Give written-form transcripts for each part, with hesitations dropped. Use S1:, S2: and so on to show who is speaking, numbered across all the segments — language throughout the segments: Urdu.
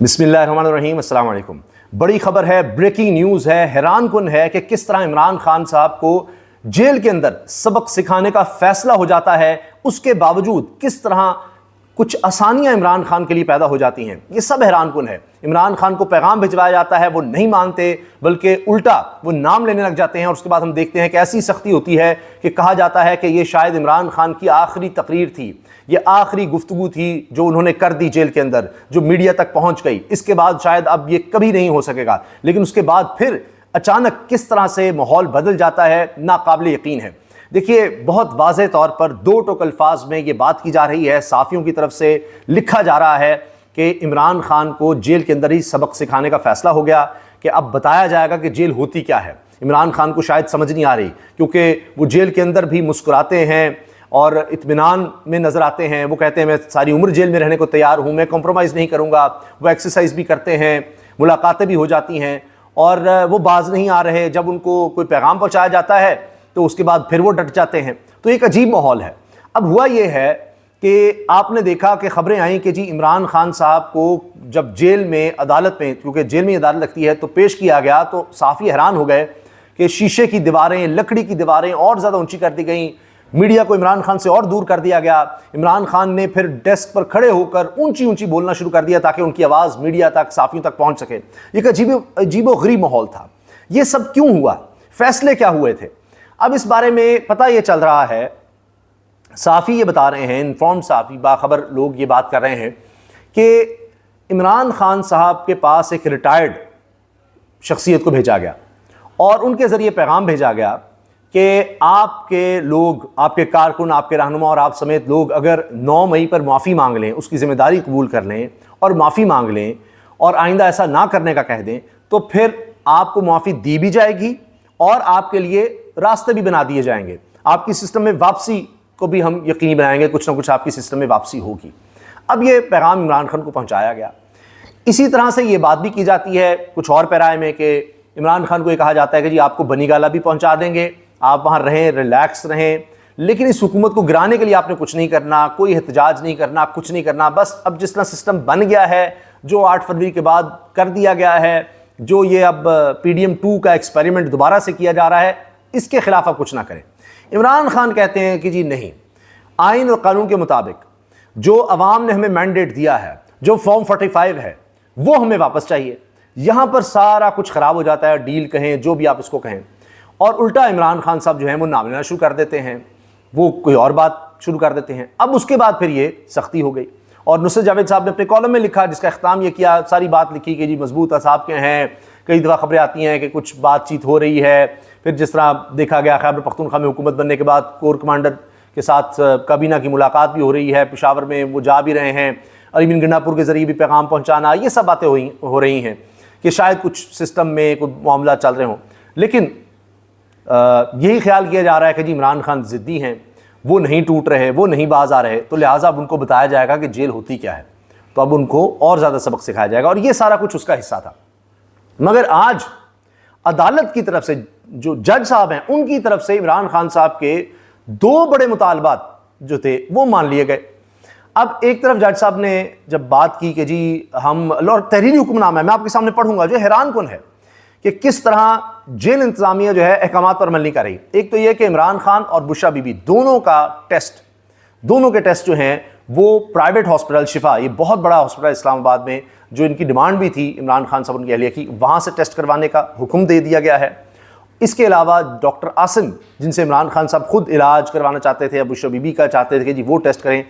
S1: بسم اللہ الرحمن الرحیم، السلام علیکم۔ بڑی خبر ہے، بریکنگ نیوز ہے، حیران کن ہے کہ کس طرح عمران خان صاحب کو جیل کے اندر سبق سکھانے کا فیصلہ ہو جاتا ہے، اس کے باوجود کس طرح کچھ آسانیاں عمران خان کے لیے پیدا ہو جاتی ہیں۔ یہ سب حیران کن ہے۔ عمران خان کو پیغام بھجوایا جاتا ہے، وہ نہیں مانتے، بلکہ الٹا وہ نام لینے لگ جاتے ہیں، اور اس کے بعد ہم دیکھتے ہیں کہ ایسی سختی ہوتی ہے کہ کہا جاتا ہے کہ یہ شاید عمران خان کی آخری تقریر تھی، یہ آخری گفتگو تھی جو انہوں نے کر دی جیل کے اندر، جو میڈیا تک پہنچ گئی، اس کے بعد شاید اب یہ کبھی نہیں ہو سکے گا۔ لیکن اس کے بعد پھر اچانک کس طرح سے ماحول بدل جاتا ہے، ناقابل یقین ہے۔ دیکھیے، بہت واضح طور پر دو ٹوک الفاظ میں یہ بات کی جا رہی ہے، صحافیوں کی طرف سے لکھا جا رہا ہے کہ عمران خان کو جیل کے اندر ہی سبق سکھانے کا فیصلہ ہو گیا، کہ اب بتایا جائے گا کہ جیل ہوتی کیا ہے۔ عمران خان کو شاید سمجھ نہیں آ رہی، کیونکہ وہ جیل کے اندر بھی مسکراتے ہیں اور اطمینان میں نظر آتے ہیں۔ وہ کہتے ہیں میں ساری عمر جیل میں رہنے کو تیار ہوں، میں کمپرومائز نہیں کروں گا۔ وہ ایکسرسائز بھی کرتے ہیں، ملاقاتیں بھی ہو جاتی ہیں، اور وہ باز نہیں آ رہے۔ جب ان کو کوئی پیغام پہنچایا جاتا ہے تو اس کے بعد پھر وہ ڈٹ جاتے ہیں۔ تو ایک عجیب ماحول ہے۔ اب ہوا یہ ہے کہ آپ نے دیکھا کہ خبریں آئیں کہ جی عمران خان صاحب کو جب جیل میں عدالت میں، کیونکہ جیل میں عدالت لگتی ہے، تو پیش کیا گیا، تو صحافی حیران ہو گئے کہ شیشے کی دیواریں، لکڑی کی دیواریں اور زیادہ اونچی کر دی گئیں، میڈیا کو عمران خان سے اور دور کر دیا گیا۔ عمران خان نے پھر ڈیسک پر کھڑے ہو کر اونچی اونچی بولنا شروع کر دیا تاکہ ان کی آواز میڈیا تک، صحافیوں تک پہنچ سکے۔ ایک عجیب و غریب ماحول تھا۔ یہ سب کیوں ہوا؟ فیصلے کیا ہوئے تھے؟ اب اس بارے میں پتہ یہ چل رہا ہے، صحافی یہ بتا رہے ہیں، انفارمڈ صحافی، باخبر لوگ یہ بات کر رہے ہیں کہ عمران خان صاحب کے پاس ایک ریٹائرڈ شخصیت کو بھیجا گیا اور ان کے ذریعے پیغام بھیجا گیا کہ آپ کے لوگ، آپ کے کارکن، آپ کے رہنما اور آپ سمیت لوگ اگر 9 مئی پر معافی مانگ لیں، اس کی ذمہ داری قبول کر لیں اور معافی مانگ لیں اور آئندہ ایسا نہ کرنے کا کہہ دیں، تو پھر آپ کو معافی دی بھی جائے گی اور آپ کے لیے راستے بھی بنا دیے جائیں گے۔ آپ کی سسٹم میں واپسی کو بھی ہم یقینی بنائیں گے، کچھ نہ کچھ آپ کی سسٹم میں واپسی ہوگی۔ اب یہ پیغام عمران خان کو پہنچایا گیا۔ اسی طرح سے یہ بات بھی کی جاتی ہے کچھ اور پیرائے میں کہ عمران خان کو یہ کہا جاتا ہے کہ جی آپ کو بنی گالہ بھی پہنچا دیں گے، آپ وہاں رہیں، ریلیکس رہیں، لیکن اس حکومت کو گرانے کے لیے آپ نے کچھ نہیں کرنا، کوئی احتجاج نہیں کرنا، کچھ نہیں کرنا۔ بس اب جس طرح سسٹم بن گیا ہے، جو 8 فروری کے بعد کر دیا گیا ہے، جو یہ اب PDM-2 کا ایکسپیریمنٹ دوبارہ سے کیا جا رہا ہے، اس کے خلاف آپ کچھ نہ کریں۔ عمران خان کہتے ہیں کہ جی نہیں، آئین اور قانون کے مطابق جو عوام نے ہمیں مینڈیٹ دیا ہے، جو فارم 45 ہے، وہ ہمیں واپس چاہیے۔ یہاں پر سارا کچھ خراب ہو جاتا ہے، ڈیل کہیں، جو بھی آپ اس کو کہیں، اور الٹا عمران خان صاحب جو ہیں وہ نام لینا شروع کر دیتے ہیں، وہ کوئی اور بات شروع کر دیتے ہیں۔ اب اس کے بعد پھر یہ سختی ہو گئی، اور نصرت جاوید صاحب نے اپنے کالم میں لکھا، جس کا اختتام یہ کیا، ساری بات لکھی کہ جی مضبوط اعصاب کے ہیں۔ کئی دفعہ خبریں آتی ہیں کہ کچھ بات چیت ہو رہی ہے، پھر جس طرح دیکھا گیا خیبر پختونخوا میں حکومت بننے کے بعد کور کمانڈر کے ساتھ کابینہ کی ملاقات بھی ہو رہی ہے، پشاور میں وہ جا بھی رہے ہیں، علی بن گنڈا پور کے ذریعے بھی پیغام پہنچانا، یہ سب باتیں ہو رہی ہیں کہ شاید کچھ سسٹم میں کوئی معاملات چل رہے ہوں۔ لیکن یہی خیال کیا جا رہا ہے کہ جی عمران خان ضدی ہیں، وہ نہیں ٹوٹ رہے، وہ نہیں باز آ رہے، تو لہٰذا اب ان کو بتایا جائے گا کہ جیل ہوتی کیا ہے، تو اب ان کو اور زیادہ سبق سکھایا جائے گا، اور یہ سارا کچھ اس کا حصہ تھا۔ مگر آج عدالت کی طرف سے جو جج صاحب ہیں، ان کی طرف سے عمران خان صاحب کے 2 بڑے مطالبات جو تھے وہ مان لیے گئے۔ اب ایک طرف جج صاحب نے جب بات کی کہ جی ہم، اور تحریری حکم نامہ ہے، میں آپ کے سامنے پڑھوں گا، جو حیران کن ہے کہ کس طرح جیل انتظامیہ جو ہے احکامات پر عمل نہیں کر رہی۔ ایک تو یہ کہ عمران خان اور بشرا بی بی دونوں کے ٹیسٹ جو ہیں وہ پرائیویٹ ہاسپٹل شفا، یہ بہت بڑا ہاسپٹل اسلام آباد میں، جو ان کی ڈیمانڈ بھی تھی عمران خان صاحب ان کی اہلیہ کی، وہاں سے ٹیسٹ کروانے کا حکم دے دیا گیا ہے۔ اس کے علاوہ ڈاکٹر عاصم، جن سے عمران خان صاحب خود علاج کروانا چاہتے تھے، بشرا بی بی کا چاہتے تھے کہ جی وہ ٹیسٹ کریں،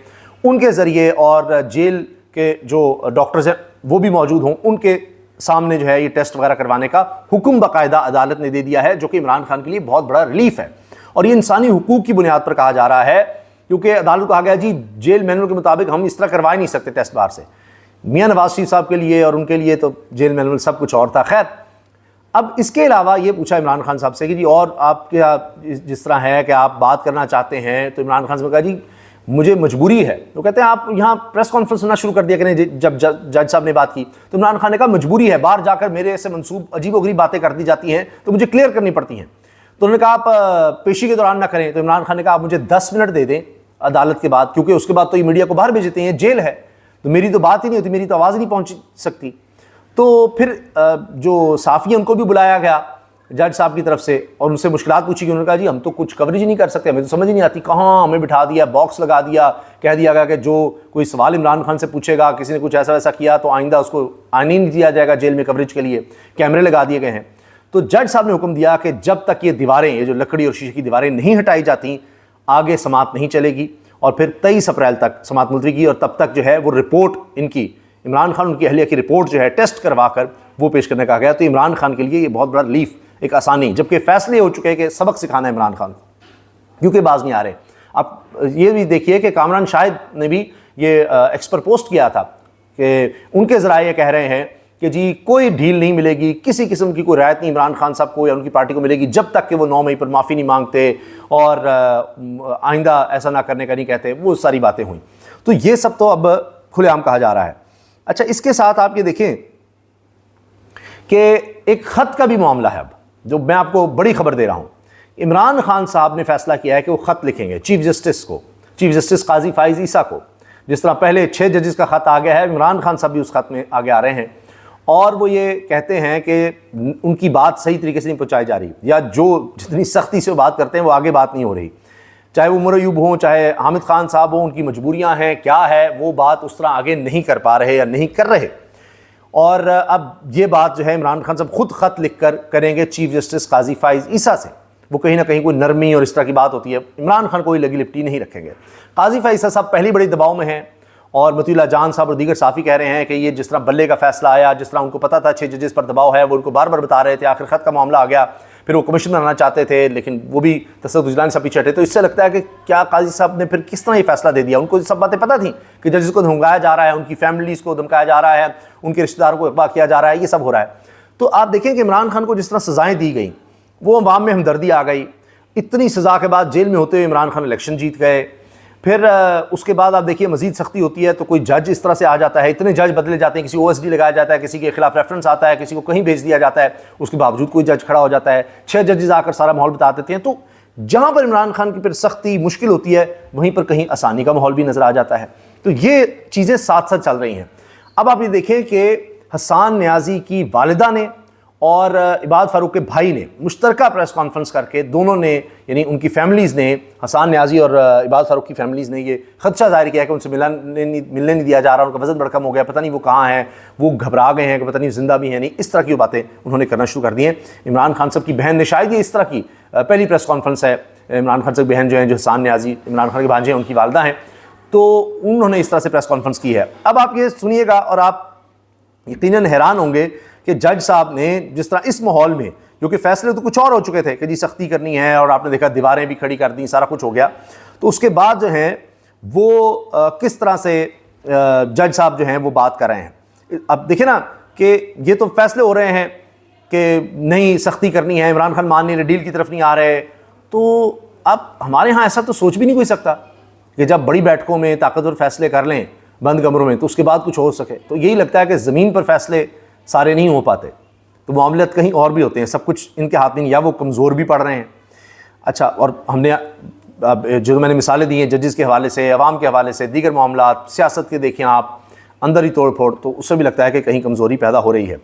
S1: ان کے ذریعے، اور جیل کے جو ڈاکٹرز ہیں وہ بھی موجود ہوں، ان کے سامنے جو ہے یہ ٹیسٹ وغیرہ کروانے کا حکم باقاعدہ عدالت نے دے دیا ہے، جو کہ عمران خان کے لیے بہت بڑا ریلیف ہے، اور یہ انسانی حقوق کی بنیاد پر کہا جا رہا ہے، کیونکہ عدالت کو کہا گیا جی جیل مینول کے مطابق ہم اس طرح کروا ہی نہیں سکتے ٹیسٹ باہر سے۔ میاں نواز شریف صاحب کے لیے اور ان کے لیے تو جیل مینول سب کچھ اور تھا۔ خیر، اب اس کے علاوہ یہ پوچھا عمران خان صاحب سے کہ جی اور آپ کے جس طرح ہے کہ آپ بات کرنا چاہتے ہیں، تو عمران خان صاحب نے کہا جی مجھے مجبوری ہے۔ وہ کہتے ہیں آپ یہاں پریس کانفرنس ہونا شروع کر دیا کریں جب جج صاحب نے بات کی، تو عمران خان نے کہا مجبوری ہے، باہر جا کر میرے سے منسوب عجیب و غریب باتیں کر دی جاتی ہیں تو مجھے کلیئر کرنی پڑتی ہیں۔ تو انہوں نے کہا آپ پیشی کے دوران نہ کریں۔ تو عمران خان نے کہا آپ مجھے 10 منٹ دے دیں عدالت کے بعد، کیونکہ اس کے بعد تو یہ میڈیا کو باہر بھیج دیتے ہیں، جیل ہے، تو میری تو بات ہی نہیں ہوتی, میری تو آواز نہیں پہنچ سکتی. تو پھر جو صحافی ہیں ان کو بھی بلایا گیا جج صاحب کی طرف سے اور ان سے مشکلات پوچھی گئی. انہوں نے کہا جی ہم تو کچھ کوریج ہی نہیں کر سکتے, ہمیں تو سمجھ ہی نہیں آتی, کہاں ہمیں بٹھا دیا, باکس لگا دیا, کہہ دیا گیا کہ جو کوئی سوال عمران خان سے پوچھے گا, کسی نے کچھ ایسا ویسا کیا تو آئندہ اس کو آنے نہیں دیا جائے گا جیل میں کوریج کے لیے, کیمرے لگا دیے گئے ہیں. تو جج صاحب نے حکم دیا کہ جب تک یہ دیواریں, یہ جو لکڑی اور شیشے کی دیواریں نہیں ہٹائی جاتی آگے سماعت نہیں چلے گی. اور پھر 23 اپریل تک سماعت ملتوی کی, اور تب تک جو ہے وہ رپورٹ ان کی, عمران خان ان کی اہلیہ کی رپورٹ جو ہے ٹیسٹ کروا کر وہ پیش کرنے کا گیا. تو عمران خان کے لیے یہ بہت بڑا ریلیف, ایک آسانی, جبکہ فیصلے ہو چکے کہ سبق سکھانا ہے عمران خان کو کیونکہ باز نہیں آ رہے. اب یہ بھی دیکھیے کہ کامران شاہد نے بھی یہ ایکسپر پوسٹ کیا تھا کہ ان کے ذرائع یہ کہہ رہے ہیں کہ جی کوئی ڈھیل نہیں ملے گی, کسی قسم کی کوئی رعایت نہیں عمران خان صاحب کو یا ان کی پارٹی کو ملے گی جب تک کہ وہ 9 مئی پر معافی نہیں مانگتے اور آئندہ ایسا نہ کرنے کا نہیں کہتے. وہ ساری باتیں ہوئیں. تو یہ سب تو اب کھلے عام کہا جا رہا ہے. اچھا, اس کے ساتھ آپ یہ دیکھیں کہ ایک خط کا بھی معاملہ ہے اب, جو میں آپ کو بڑی خبر دے رہا ہوں. عمران خان صاحب نے فیصلہ کیا ہے کہ وہ خط لکھیں گے چیف جسٹس کو, چیف جسٹس قاضی فائز عیسیٰ کو. جس طرح پہلے 6 ججز کا خط آ گیا ہے, عمران خان صاحب بھی اس خط میں آگے آ رہے ہیں اور وہ یہ کہتے ہیں کہ ان کی بات صحیح طریقے سے نہیں پہنچائی جا رہی, یا جو جتنی سختی سے وہ بات کرتے ہیں وہ آگے بات نہیں ہو رہی. چاہے وہ عمر ایوب ہوں, چاہے حامد خان صاحب ہوں, ان کی مجبوریاں ہیں, کیا ہے, وہ بات اس طرح آگے نہیں کر پا رہے یا نہیں کر رہے. اور اب یہ بات جو ہے عمران خان صاحب خود خط لکھ کر کریں گے چیف جسٹس قاضی فائز عیسیٰ سے. وہ کہیں نہ کہیں کوئی نرمی اور اس طرح کی بات ہوتی ہے, عمران خان کوئی لگی لپٹی نہیں رکھیں گے. قاضی فائز عیسیٰ صاحب پہلی بڑی دباؤ میں ہیں اور مطیع اللہ جان صاحب اور دیگر صحافی کہہ رہے ہیں کہ یہ جس طرح بلے کا فیصلہ آیا, جس طرح ان کو پتا تھا 6 ججز پر دباؤ ہے, وہ ان کو بار بار بتا رہے تھے, آخر خط کا معاملہ آ گیا, پھر وہ کمیشن بنانا چاہتے تھے لیکن وہ بھی تصدق اجلانی صاحب پیچھے ہٹے. تو اس سے لگتا ہے کہ کیا قاضی صاحب نے پھر کس طرح یہ فیصلہ دے دیا. ان کو یہ سب باتیں پتہ تھیں کہ ججز کو دھمکایا جا رہا ہے, ان کی فیملیز کو دھمکایا جا رہا ہے, ان کے رشتہ داروں کو اغوا کیا جا رہا ہے, یہ سب ہو رہا ہے. تو آپ دیکھیں کہ عمران خان کو جس طرح سزائیں دی گئیں, وہ عوام میں ہمدردی آ گئی. اتنی سزا کے بعد جیل میں ہوتے ہوئے عمران خان الیکشن جیت گئے. پھر اس کے بعد آپ دیکھیے مزید سختی ہوتی ہے تو کوئی جج اس طرح سے آ جاتا ہے, اتنے جج بدلے جاتے ہیں, کسی او ایس ڈی لگایا جاتا ہے, کسی کے خلاف ریفرنس آتا ہے, کسی کو کہیں بھیج دیا جاتا ہے, اس کے باوجود کوئی جج کھڑا ہو جاتا ہے, 6 ججز آ کر سارا ماحول بتا دیتے ہیں. تو جہاں پر عمران خان کی پھر سختی مشکل ہوتی ہے وہیں پر کہیں آسانی کا ماحول بھی نظر آ جاتا ہے. تو یہ چیزیں ساتھ ساتھ چل رہی ہیں. اب آپ یہ دیکھیں کہ حسان نیازی کی والدہ نے اور عباد فاروق کے بھائی نے مشترکہ پریس کانفرنس کر کے, دونوں نے یعنی ان کی فیملیز نے, حسان نیازی اور عباد فاروق کی فیملیز نے یہ خدشہ ظاہر کیا کہ ان سے ملنے نہیں دیا جا رہا, ان کا وزن بڑھ کم ہو گیا, پتہ نہیں وہ کہاں ہیں, وہ گھبرا گئے ہیں کہ پتہ نہیں زندہ بھی ہیں نہیں. اس طرح کی باتیں انہوں نے کرنا شروع کر دی ہیں. عمران خان صاحب کی بہن نے, شاید یہ اس طرح کی پہلی پریس کانفرنس ہے, عمران خان صاحب کی بہن جو ہیں, جو حسان نیازی عمران خان کے بھانجے ہیں, ان کی والدہ ہیں, تو انہوں نے اس طرح سے پریس کانفرنس کی ہے. اب آپ یہ سنیے گا اور آپ یقیناً حیران ہوں گے کہ جج صاحب نے جس طرح اس ماحول میں, کیونکہ فیصلے تو کچھ اور ہو چکے تھے کہ جی سختی کرنی ہے, اور آپ نے دیکھا دیواریں بھی کھڑی کر دیں, سارا کچھ ہو گیا, تو اس کے بعد جو ہیں وہ کس طرح سے جج صاحب جو ہیں وہ بات کر رہے ہیں. اب دیکھیں نا کہ یہ تو فیصلے ہو رہے ہیں کہ نہیں سختی کرنی ہے, عمران خان مان نہیں رہے, ڈیل کی طرف نہیں آ رہے. تو اب ہمارے ہاں ایسا تو سوچ بھی نہیں کوئی سکتا کہ جب بڑی بیٹھکوں میں طاقتور فیصلے کر لیں بند کمروں میں تو اس کے بعد کچھ ہو سکے. تو یہی لگتا ہے کہ زمین پر فیصلے سارے نہیں ہو پاتے, تو معاملات کہیں اور بھی ہوتے ہیں, سب کچھ ان کے ہاتھ میں نہیں, یا وہ کمزور بھی پڑ رہے ہیں. اچھا, اور ہم نے جو میں نے مثالیں دی ہیں ججز کے حوالے سے, عوام کے حوالے سے, دیگر معاملات, سیاست کے دیکھیں آپ, اندر ہی توڑ پھوڑ, تو اس سے بھی لگتا ہے کہ کہیں کمزوری پیدا ہو رہی ہے.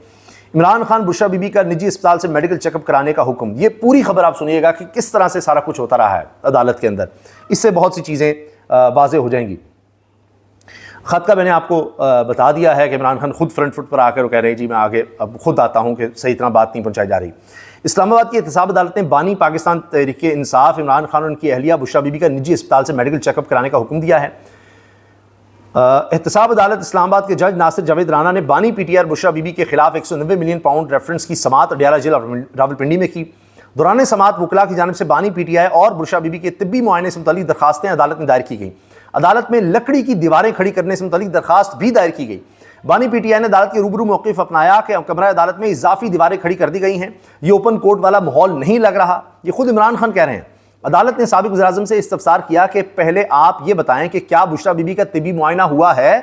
S1: عمران خان بشریٰ بی بی کا نجی اسپتال سے میڈیکل چیک اپ کرانے کا حکم. یہ پوری خبر آپ سنیے گا کہ کس طرح سے سارا کچھ ہوتا رہا ہے عدالت کے اندر. اس سے بہت سی چیزیں واضح ہو جائیں گی. خط کا میں نے آپ کو بتا دیا ہے کہ عمران خان خود فرنٹ فٹ پر آ کر وہ کہہ رہے ہیں جی میں آگے اب خود آتا ہوں کہ صحیح طرح بات نہیں پہنچائی جا رہی. اسلام آباد کی احتساب عدالت نے بانی پاکستان تحریک انصاف عمران خان اور ان کی اہلیہ بشریٰ بی بی کا نجی اسپتال سے میڈیکل چیک اپ کرانے کا حکم دیا ہے. احتساب عدالت اسلام آباد کے جج ناصر جاوید رانا نے بانی P T R Bushra Bibi کے خلاف 190 ملین پاؤنڈ ریفرنس کی سماعت اڈیالہ جیل راولپنڈی میں کی. دوران سماعت وکلاء کی جانب سے بانی پی ٹی آئی اور بشریٰ بی بی کے طبی معائنے سے متعلق درخواستیں عدالت میں دائر کی گئیں. عدالت میں لکڑی کی دیواریں کھڑی کرنے سے متعلق درخواست بھی دائر کی گئی. بانی پی ٹی آئی نے عدالت کے روبرو موقف اپنایا کہ کمرہ عدالت میں اضافی دیواریں کھڑی کر دی گئی ہیں, یہ اوپن کورٹ والا ماحول نہیں لگ رہا. یہ خود عمران خان کہہ رہے ہیں. عدالت نے سابق وزیراعظم سے استفسار کیا کہ پہلے آپ یہ بتائیں کہ کیا بشریٰ بی بی کا طبی معائنہ ہوا ہے.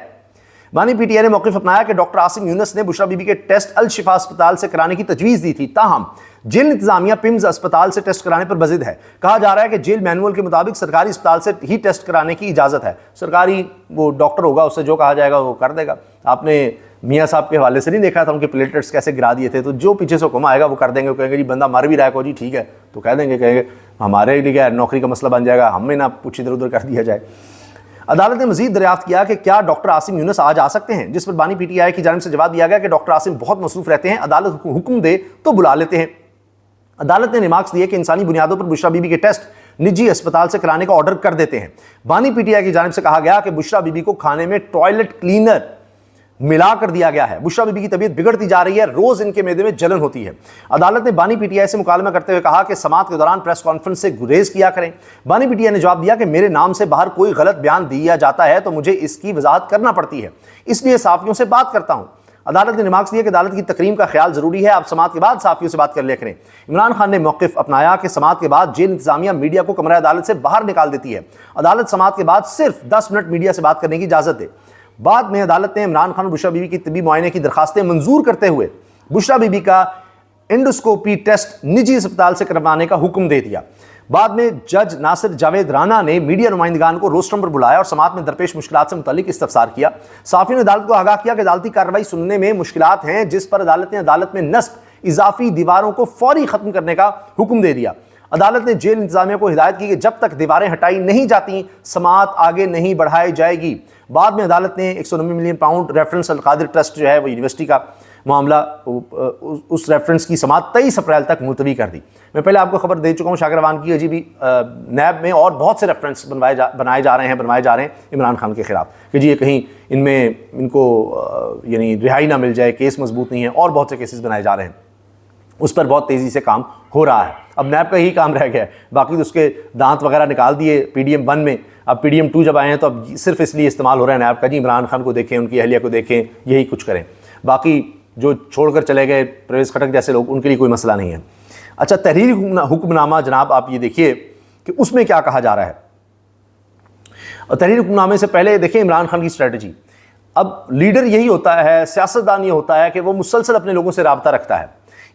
S1: بانی پی ٹی آئی نے موقف اپنایا کہ ڈاکٹر عاصم یونس نے بشرا بی بی کے ٹیسٹ الشفا اسپتال سے کرانے کی تجویز دی تھی، تاہم جیل انتظامیہ پمز اسپتال سے ٹیسٹ کرانے پر بضد ہے۔ کہا جا رہا ہے کہ جیل مینول کے مطابق سرکاری اسپتال سے ہی ٹیسٹ کرانے کی اجازت ہے، سرکاری وہ ڈاکٹر ہوگا، اس سے جو کہا جائے گا وہ کر دے گا۔ آپ نے میاں صاحب کے حوالے سے نہیں دیکھا تھا ان کے پلیٹلیٹس کیسے گرا دیے تھے، تو جو پیچھے سے حکم آئے گا وہ کر دیں گے، وہ کہیں گے جی بندہ مر بھی رہا ہے کو جی ٹھیک ہے، تو کہہ دیں گے، کہیں گے ہمارے لیے کیا نوکری کا مسئلہ بن جائے گا، ہمیں نہ کچھ ادھر ادھر کر دیا جائے۔ عدالت نے مزید دریافت کیا کہ کیا ڈاکٹر عاصم یونس آج آ سکتے ہیں، جس پر بانی پی ٹی آئی کی جانب سے جواب دیا گیا کہ ڈاکٹر عاصم بہت مصروف رہتے ہیں، عدالت حکم دے تو بلا لیتے ہیں۔ عدالت نے ریمارکس دیے کہ انسانی بنیادوں پر بشرا بی بی کے ٹیسٹ نجی اسپتال سے کرانے کا آرڈر کر دیتے ہیں۔ بانی پی ٹی آئی کی جانب سے کہا گیا کہ بشرا بی بی کو کھانے میں ٹوائلٹ کلینر ملا کر دیا گیا ہے، بشرا بی بی کی طبیعت بگڑتی جا رہی ہے، روز ان کے معدے میں جلن ہوتی ہے۔ عدالت نے بانی پی ٹی آئی سے مکالمہ کرتے ہوئے کہا کہ سماعت کے دوران پریس کانفرنس سے گریز کیا کریں۔ بانی پی ٹی آئی نے جواب دیا کہ میرے نام سے باہر کوئی غلط بیان دیا جاتا ہے تو مجھے اس کی وضاحت کرنا پڑتی ہے، اس لیے صحافیوں سے بات کرتا ہوں۔ عدالت نے ریمارکس دیا کہ عدالت کی تکریم کا خیال ضروری ہے، آپ سماعت کے بعد صحافیوں سے بات کر لیا کریں۔ عمران خان نے موقف اپنایا کہ سماعت کے بعد جیل انتظامیہ میڈیا کو کمرہ عدالت سے باہر نکال دیتی ہے، عدالت سماعت کے بعد صرف 10 منٹ میڈیا سے بات کرنے کی اجازت دے۔ بعد میں عدالت نے عمران خان اور بشرا بی بی کی طبی معائنے کی درخواستیں منظور کرتے ہوئے بشرا بی بی کا انڈوسکوپی ٹیسٹ نجی اسپتال سے کروانے کا حکم دے دیا۔ بعد میں جج ناصر جاوید رانا نے میڈیا نمائندگان کو روسٹرم پر بلایا اور سماعت میں درپیش مشکلات سے متعلق استفسار کیا۔ صحافیوں نے عدالت کو آگاہ کیا کہ عدالتی کارروائی سننے میں مشکلات ہیں، جس پر عدالت نے عدالت میں نصب اضافی دیواروں کو فوری ختم کرنے کا حکم دے دیا۔ عدالت نے جیل انتظامیہ کو ہدایت کی کہ جب تک دیواریں ہٹائی نہیں جاتی سماعت آگے نہیں بڑھائی جائے گی۔ بعد میں عدالت نے 190 ملین پاؤنڈ ریفرنس القادر ٹرسٹ جو ہے وہ یونیورسٹی کا معاملہ، اس ریفرنس کی سماعت 23 اپریل تک ملتوی کر دی۔ میں پہلے آپ کو خبر دے چکا ہوں شاکر روان کی، جی بھی نیب میں اور بہت سے ریفرنس بنوائے جا رہے ہیں عمران خان کے خلاف کہ جی یہ کہیں ان میں ان کو یعنی رہائی نہ مل جائے، کیس مضبوط نہیں ہے، اور بہت سے کیسز بنائے جا رہے ہیں، اس پر بہت تیزی سے کام ہو رہا ہے۔ اب نیب کا ہی کام رہ گیا ہے، باقی تو اس کے دانت وغیرہ نکال دیے پی ڈی ایم 1 میں، اب پی ڈی ایم 2 جب آئے ہیں تو اب صرف اس لیے استعمال ہو رہا ہے نیب کا، جی عمران خان کو دیکھیں، ان کی اہلیہ کو دیکھیں، یہی کچھ کریں، باقی جو چھوڑ کر چلے گئے پرویز خٹک جیسے لوگ ان کے لیے کوئی مسئلہ نہیں ہے۔ اچھا، تحریری حکم نامہ جناب آپ یہ دیکھیے کہ اس میں کیا کہا جا رہا ہے۔ اور تحریری حکم نامے سے پہلے دیکھیں عمران خان کی اسٹریٹجی، اب لیڈر یہی ہوتا ہے، سیاستدان یہ ہوتا ہے کہ وہ مسلسل اپنے لوگوں سے رابطہ رکھتا ہے۔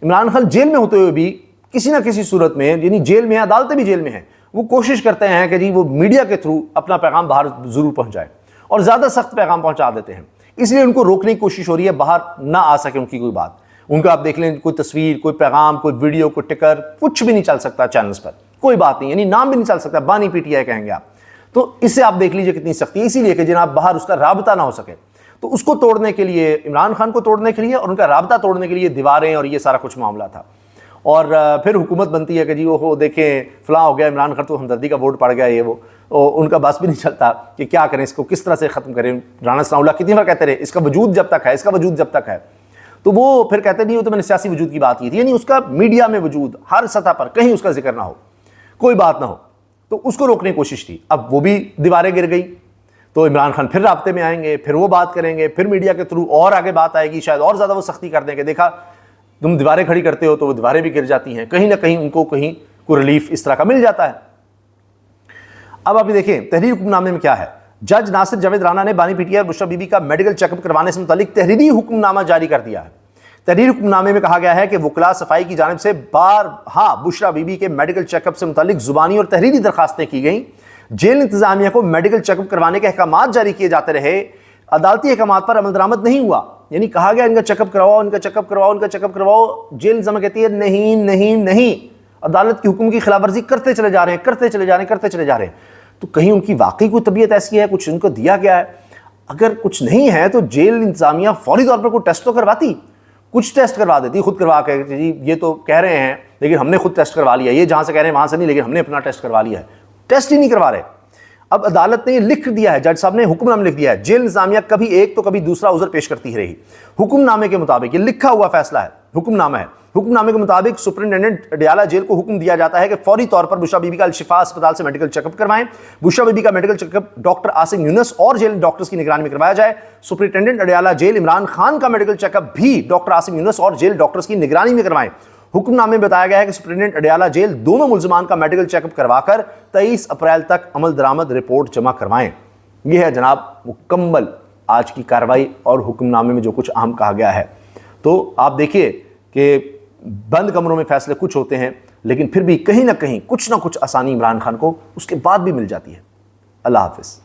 S1: عمران خان جیل میں ہوتے ہوئے بھی کسی نہ کسی صورت میں، یعنی جیل میں ہیں، عدالتیں بھی جیل میں ہیں، وہ کوشش کرتے ہیں کہ جی وہ میڈیا کے تھرو اپنا پیغام باہر ضرور پہنچائے، اور زیادہ سخت پیغام پہنچا دیتے ہیں، اس لیے ان کو روکنے کی کوشش ہو رہی ہے باہر نہ آ سکے ان کی کوئی بات۔ ان کا آپ دیکھ لیں کوئی تصویر، کوئی پیغام، کوئی ویڈیو، کوئی ٹکر، کچھ بھی نہیں چل سکتا چینلز پر، کوئی بات نہیں، یعنی نام بھی نہیں چل سکتا، بانی پی ٹی آئی کہیں گے آپ، تو اس سے آپ دیکھ لیجئے کتنی سختی ہے، اسی لیے کہ جناب باہر اس کا رابطہ نہ ہو سکے، تو اس کو توڑنے کے لیے، عمران خان کو توڑنے کے لیے اور ان کا رابطہ توڑنے کے لیے دیواریں اور یہ سارا کچھ معاملہ تھا۔ اور پھر حکومت بنتی ہے کہ جی وہ دیکھیں فلاں ہو گیا، عمران خان تو ہمدردی کا ووٹ پڑ گیا، یہ وہ ان کا بس بھی نہیں چلتا کہ کیا کریں، اس کو کس طرح سے ختم کریں۔ رانا ثناء اللہ کتنی بار کہتے رہے اس کا وجود جب تک ہے، اس کا وجود جب تک ہے، تو وہ پھر کہتے نہیں، وہ تو میں نے سیاسی وجود کی بات کی تھی، یعنی اس کا میڈیا میں وجود ہر سطح پر کہیں اس کا ذکر نہ ہو، کوئی بات نہ ہو، تو اس کو روکنے کی کوشش تھی۔ اب وہ بھی دیواریں گر گئی تو عمران خان پھر رابطے میں آئیں گے، پھر وہ بات کریں گے، پھر میڈیا کے تھرو اور آگے بات آئے گی، شاید اور زیادہ وہ سختی کر دیں کہ دیکھا تم دیواریں کھڑی کرتے ہو تو وہ دیواریں بھی گر جاتی ہیں، کہیں نہ کہیں ان کو کہیں کوئی ریلیف اس طرح کا مل جاتا ہے۔ اب آپ دیکھیں تحریری حکم نامے میں کیا ہے، جج ناصر جاوید رانا نے بانی پی ٹی آئی اور بشرا بی بی کا میڈیکل چیک اپ کروانے سے متعلق تحریری حکم نامہ جاری کر دیا ہے۔ تحریری حکم نامے میں کہا گیا ہے کہ وکلاء صفائی کی جانب سے بشرا بی بی کے میڈیکل چیک اپ سے متعلق زبانی اور تحریری درخواستیں کی گئیں، جیل انتظامیہ کو میڈیکل چیک اپ کروانے کے احکامات جاری کیے جاتے رہے، عدالتی احکامات پر عمل درآمد نہیں ہوا، یعنی کہا گیا ان کا چیک اپ کرواؤ، ان کا چیک اپ کرواؤ، ان کا چیک اپ کرواؤ، جیل انتظامیہ کہتی ہے نہیں نہیں نہیں، عدالت کی حکم کی خلاف ورزی کرتے چلے جا رہے ہیں، کرتے چلے جا رہے ہیں، کرتے چلے جا رہے ہیں۔ تو کہیں ان کی واقعی کوئی طبیعت ایسی ہے، کچھ ان کو دیا گیا ہے؟ اگر کچھ نہیں ہے تو جیل انتظامیہ فوری طور پر کوئی ٹیسٹ تو کرواتی، کچھ ٹیسٹ کروا دیتی، خود کروا کے جی یہ تو کہہ رہے ہیں لیکن ہم نے خود ٹیسٹ کروا لیا، یہ جہاں سے کہہ رہے ہیں وہاں سے نہیں، لیکن ہم نے اپنا ٹیسٹ کروا لیا ہے، ٹیسٹ ہی نہیں کروا رہے۔ اب عدالت نے یہ لکھ دیا ہے، جج صاحب نے حکم نامہ لکھ دیا ہے، جیل انتظامیہ کبھی ایک تو کبھی دوسرا عذر پیش کرتی ہی رہی۔ حکم نامے کے مطابق، یہ لکھا ہوا فیصلہ ہے، حکم نامہ ہے، حکم نامے کے مطابق سپرنٹینڈنٹ اڈیالہ جیل کو حکم دیا جاتا ہے کہ فوری طور پر بشرا بی بی کا الشفا اسپتال سے میڈیکل چیک اپ کروائیں، بشرا بی بی کا medical check up doctor Asim Younis اور جیل ڈاکٹرز کی نگرانی میں کروایا جائے۔ سپرنٹینڈنٹ اڈیالہ جیل عمران خان کا میڈیکل چیک اپ بھی ڈاکٹر عاصم یونس اور جیل ڈاکٹرز کی نگرانی میں کروائیں۔ حکم نامے میں بتایا گیا ہے کہ سپرنٹینڈنٹ اڈیالہ جیل دونوں ملزمان کا میڈیکل چیک اپ کروا کر 23 اپریل تک عمل درآمد رپورٹ جمع کروائیں۔ یہ ہے جناب مکمل آج کی کارروائی اور حکم نامے میں جو کچھ اہم کہا گیا ہے. تو آپ دیکھیے کہ بند کمروں میں فیصلے کچھ ہوتے ہیں، لیکن پھر بھی کہیں نہ کہیں کچھ نہ کچھ آسانی عمران خان کو اس کے بعد بھی مل جاتی ہے. اللہ حافظ.